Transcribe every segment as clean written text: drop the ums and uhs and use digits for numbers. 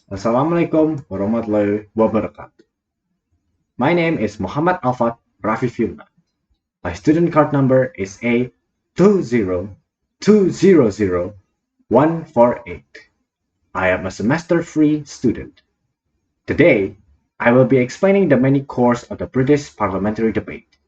Assalamualaikum warahmatullahi wabarakatuh. My name is Mochammad Alfat Rafif Yumna. My student card number is A202000148. I am a semester-free student. Today, I will be explaining the many cores of the British parliamentary debate.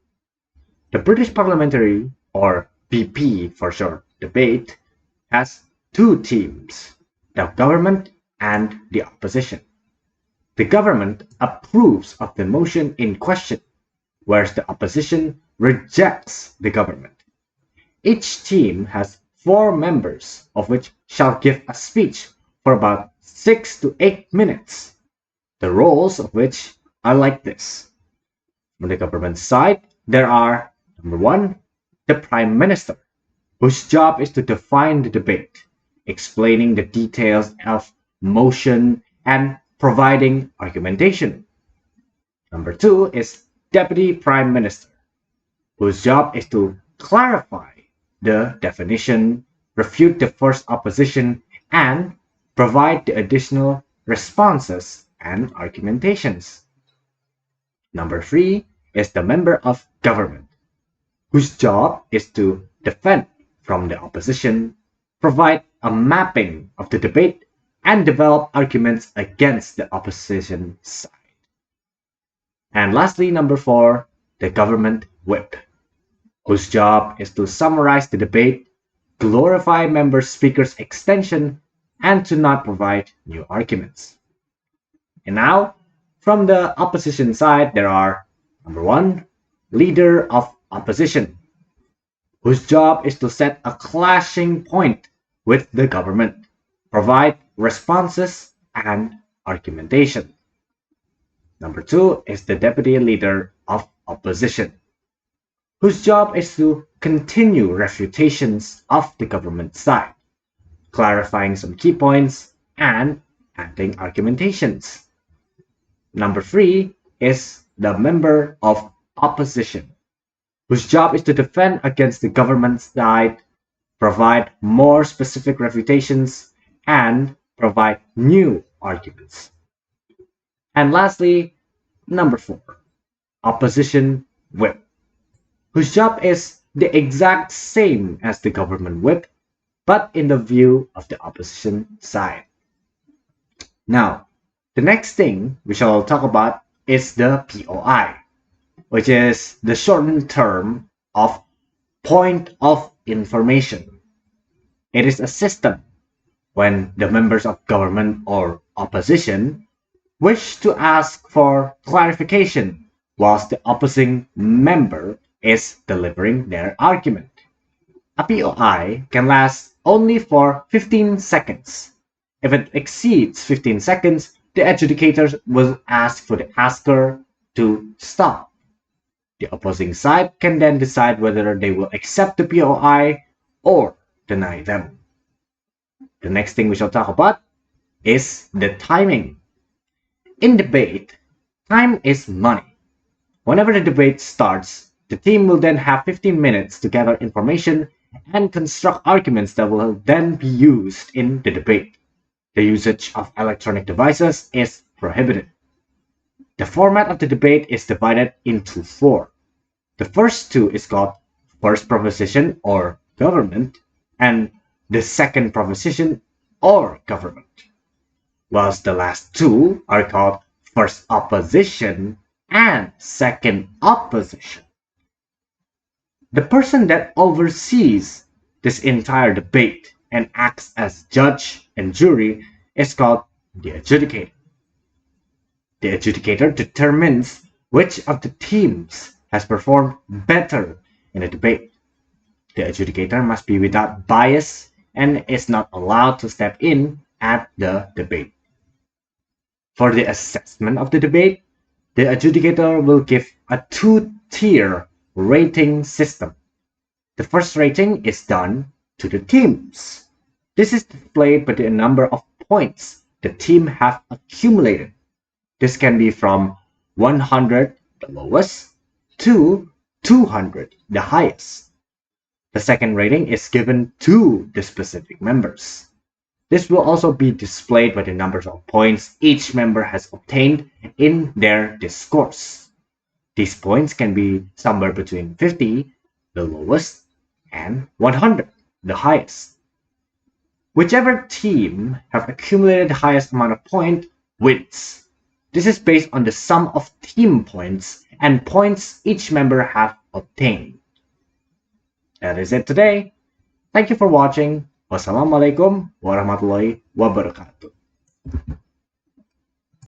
The British parliamentary, or BP for short, debate has two teams, the government and the opposition. The government approves of the motion in question, whereas the opposition rejects the government. Each team has 4 members, of which shall give a speech for about 6 to 8 minutes, the roles of which are like this. On the government side, there are number 1, the Prime Minister, whose job is to define the debate, explaining the details of motion and providing argumentation. Number 2 is Deputy Prime Minister, whose job is to clarify the definition, refute the first opposition, and provide the additional responses and argumentations. Number 3 is the Member of Government, whose job is to defend from the opposition, provide a mapping of the debate, and develop arguments against the opposition side. And lastly, number 4, the government whip, whose job is to summarize the debate, glorify member speakers' extension, and to not provide new arguments. And now, from the opposition side, there are number 1, leader of opposition, whose job is to set a clashing point with the government, provide responses and argumentation. Number 2 is the deputy leader of opposition, whose job is to continue refutations of the government side, clarifying some key points and adding argumentations. Number 3 is the member of opposition, whose job is to defend against the government side, provide more specific refutations, and provide new arguments. And lastly, number 4, opposition whip, whose job is the exact same as the government whip, but in the view of the opposition side. Now, the next thing we shall talk about is the POI, which is the shortened term of point of information. It is a system when the members of government or opposition wish to ask for clarification whilst the opposing member is delivering their argument. A POI can last only for 15 seconds. If it exceeds 15 seconds, the adjudicators will ask for the asker to stop. The opposing side can then decide whether they will accept the POI or deny them. The next thing we shall talk about is the timing. In debate, time is money. Whenever the debate starts, the team will then have 15 minutes to gather information and construct arguments that will then be used in the debate. The usage of electronic devices is prohibited. The format of the debate is divided into 4. The first 2 is called first proposition or government, and the second proposition or government, whilst the last 2 are called first opposition and second opposition. The person that oversees this entire debate and acts as judge and jury is called the adjudicator. The adjudicator determines which of the teams has performed better in a debate. The adjudicator must be without bias and is not allowed to step in at the debate. For the assessment of the debate, the adjudicator will give a 2-tier rating system. The first rating is done to the teams. This is displayed by the number of points the team have accumulated. This can be from 100, the lowest, to 200, the highest. The second rating is given to the specific members. This will also be displayed by the numbers of points each member has obtained in their discourse. These points can be somewhere between 50, the lowest, and 100, the highest. Whichever team have accumulated the highest amount of points wins. This is based on the sum of team points and points each member have obtained. That is it today. Thank you for watching. Wassalamualaikum warahmatullahi wabarakatuh.